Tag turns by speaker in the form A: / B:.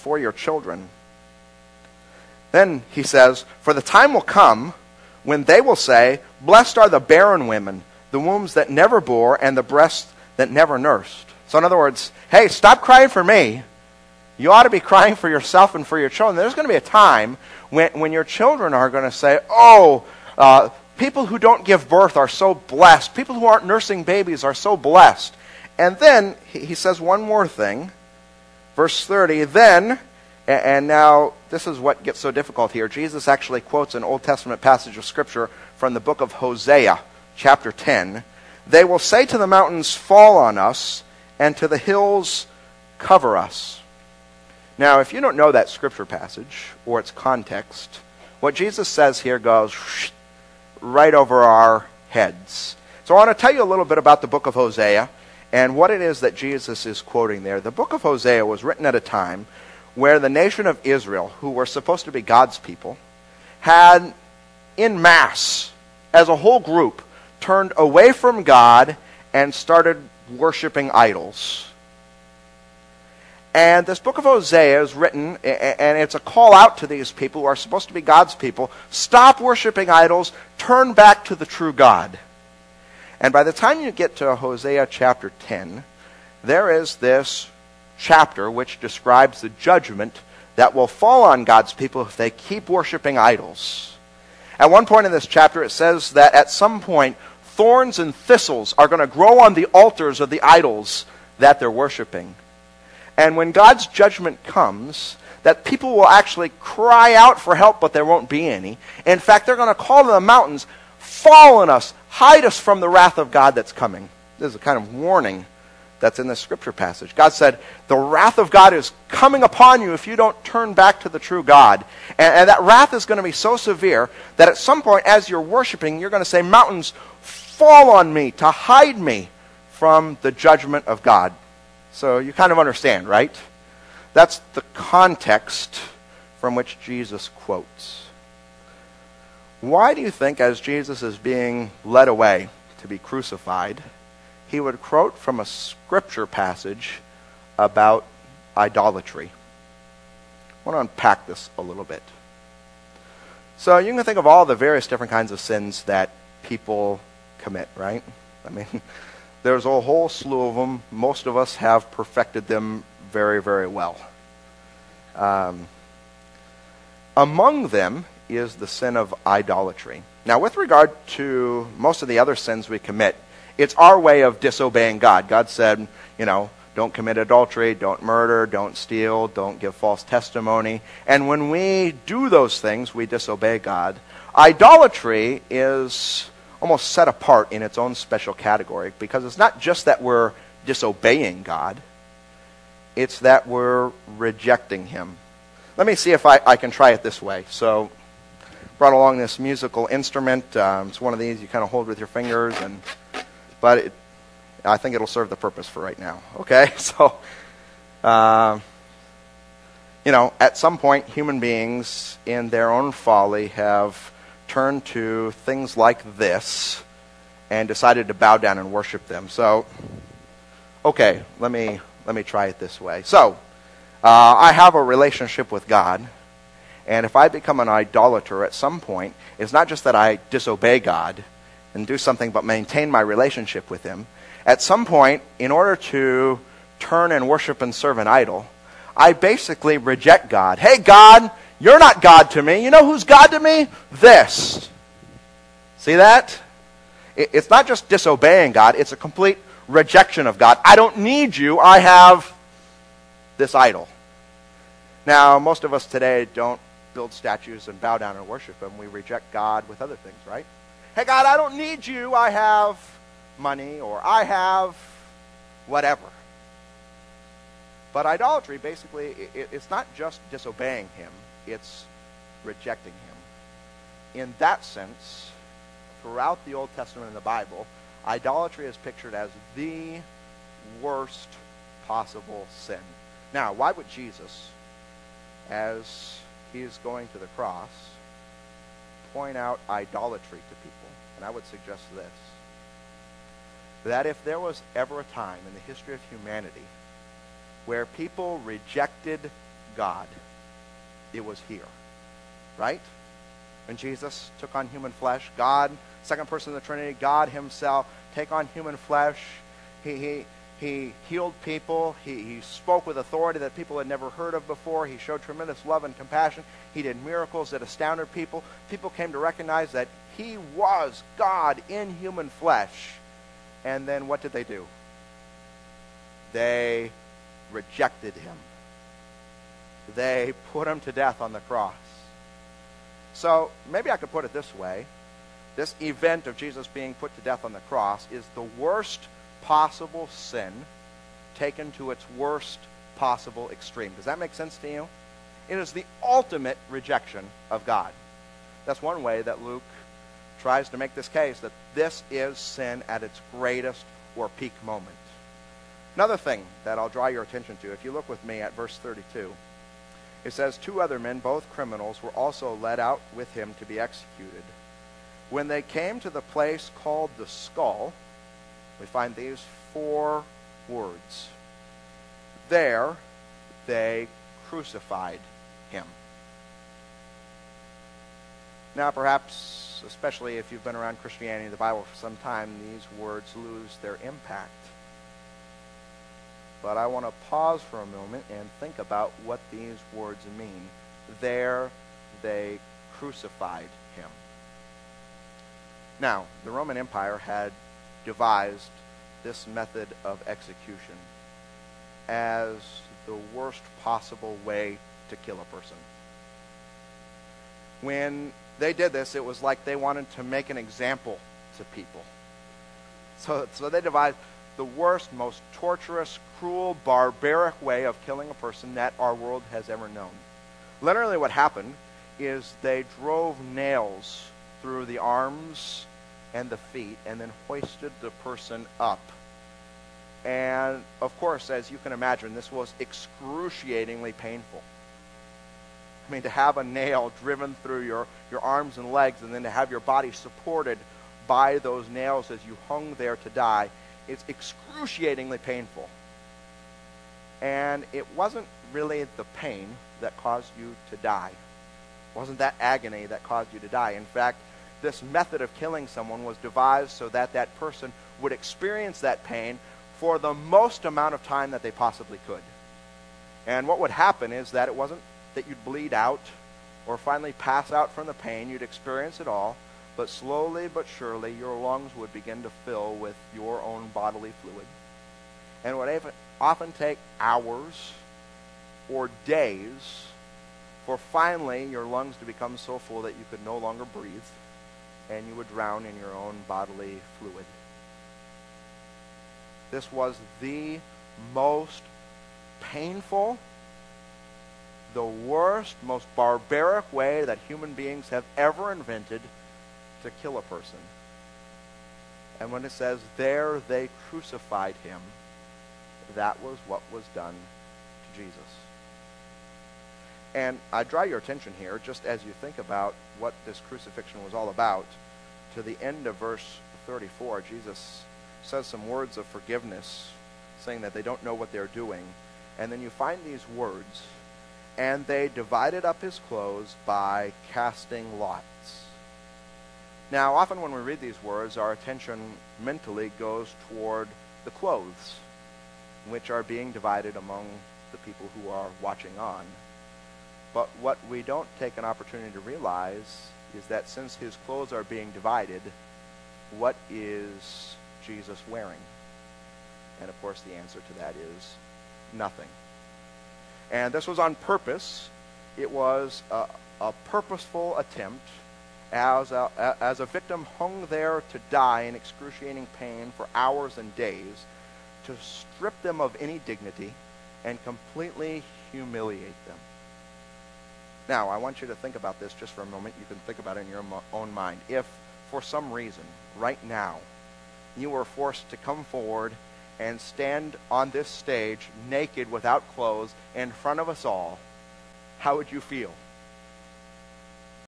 A: for your children. Then he says, for the time will come when they will say, blessed are the barren women, the wombs that never bore, and the breasts that never nursed. So in other words, hey, stop crying for me. You ought to be crying for yourself and for your children. There's going to be a time when your children are going to say, people who don't give birth are so blessed. People who aren't nursing babies are so blessed. And then he says one more thing. Verse 30, then, and now this is what gets so difficult here. Jesus actually quotes an Old Testament passage of Scripture from the book of Hosea, chapter 10. They will say to the mountains, fall on us, and to the hills, cover us. Now, if you don't know that Scripture passage or its context, what Jesus says here goes right over our heads. So I want to tell you a little bit about the book of Hosea and what it is that Jesus is quoting there. The book of Hosea was written at a time where the nation of Israel, who were supposed to be God's people, had en masse, as a whole group, turned away from God and started worshiping idols. And this book of Hosea is written, and it's a call out to these people who are supposed to be God's people. Stop worshiping idols. Turn back to the true God. And by the time you get to Hosea chapter 10, there is this chapter which describes the judgment that will fall on God's people if they keep worshiping idols. At one point in this chapter, it says that at some point, thorns and thistles are going to grow on the altars of the idols that they're worshiping. And when God's judgment comes, that people will actually cry out for help, but there won't be any. In fact, they're going to call to the mountains, fall on us, hide us from the wrath of God that's coming. This is a kind of warning that's in this Scripture passage. God said, the wrath of God is coming upon you if you don't turn back to the true God. And that wrath is going to be so severe that at some point as you're worshiping, you're going to say, mountains, fall on me to hide me from the judgment of God. So you kind of understand, right? That's the context from which Jesus quotes. Why do you think as Jesus is being led away to be crucified, he would quote from a Scripture passage about idolatry? I want to unpack this a little bit. So you can think of all the various different kinds of sins that people commit, right? I mean, there's a whole slew of them. Most of us have perfected them very, very well. Among them is the sin of idolatry. Now, with regard to most of the other sins we commit, it's our way of disobeying God. God said, don't commit adultery, don't murder, don't steal, don't give false testimony. And when we do those things, we disobey God. Idolatry is almost set apart in its own special category because it's not just that we're disobeying God, it's that we're rejecting Him. Let me see if I can try it this way. So, brought along this musical instrument. It's one of these you kind of hold with your fingers, but I think it'll serve the purpose for right now. Okay, so, at some point, human beings, in their own folly, have turned to things like this and decided to bow down and worship them. So, okay, let me try it this way. So, I have a relationship with God, and if I become an idolater at some point, it's not just that I disobey God and do something but maintain my relationship with Him. At some point, in order to turn and worship and serve an idol, I basically reject God. Hey, God, you're not God to me. You know who's God to me? This. See that? It's not just disobeying God. It's a complete rejection of God. I don't need you. I have this idol. Now, most of us today don't build statues and bow down and worship Him. We reject God with other things, right? Hey, God, I don't need you. I have money, or I have whatever. But idolatry, basically, it's not just disobeying Him. It's rejecting Him. In that sense, throughout the Old Testament and the Bible, idolatry is pictured as the worst possible sin. Now, why would Jesus, as He's going to the cross, point out idolatry to people? And I would suggest this, that if there was ever a time in the history of humanity where people rejected God. It was here, right? When Jesus took on human flesh, God, second person of the Trinity, God himself, take on human flesh. He healed people. He spoke with authority that people had never heard of before. He showed tremendous love and compassion. He did miracles that astounded people. People came to recognize that he was God in human flesh. And then what did they do? They rejected him. They put him to death on the cross. So maybe I could put it this way. This event of Jesus being put to death on the cross is the worst possible sin taken to its worst possible extreme. Does that make sense to you? It is the ultimate rejection of God. That's one way that Luke tries to make this case, that this is sin at its greatest or peak moment. Another thing that I'll draw your attention to, if you look with me at verse 32, it says, 2 other men, both criminals, were also led out with him to be executed. When they came to the place called the Skull, we find these 4 words. There they crucified him. Now, perhaps, especially if you've been around Christianity and the Bible for some time, these words lose their impact. But I want to pause for a moment and think about what these words mean. There they crucified him. Now, the Roman Empire had devised this method of execution as the worst possible way to kill a person. When they did this, it was like they wanted to make an example to people. So they devised the worst, most torturous, cruel, barbaric way of killing a person that our world has ever known. Literally what happened is they drove nails through the arms and the feet and then hoisted the person up. And of course, as you can imagine, this was excruciatingly painful. I mean, to have a nail driven through your arms and legs and then to have your body supported by those nails as you hung there to die, it's excruciatingly painful. And it wasn't really the pain that caused you to die. It wasn't that agony that caused you to die. In fact, this method of killing someone was devised so that that person would experience that pain for the most amount of time that they possibly could. And what would happen is that it wasn't that you'd bleed out or finally pass out from the pain. You'd experience it all, but slowly but surely your lungs would begin to fill with your own bodily fluid. And it would often take hours or days for finally your lungs to become so full that you could no longer breathe and you would drown in your own bodily fluid. This was the most painful, the worst, most barbaric way that human beings have ever invented to kill a person. And when it says, there they crucified him, that was what was done to Jesus. And I draw your attention here, just as you think about what this crucifixion was all about, to the end of verse 34. Jesus says some words of forgiveness, saying that they don't know what they're doing. And then you find these words, and they divided up his clothes by casting lots. Now, often when we read these words, our attention mentally goes toward the clothes, which are being divided among the people who are watching on. But what we don't take an opportunity to realize is that since his clothes are being divided, what is Jesus wearing? And of course the answer to that is nothing. And this was on purpose. It was a purposeful attempt as a victim hung there to die in excruciating pain for hours and days, to strip them of any dignity and completely humiliate them. Now, I want you to think about this just for a moment. You can think about it in your own mind. If, for some reason, right now, you were forced to come forward and stand on this stage naked without clothes in front of us all, how would you feel?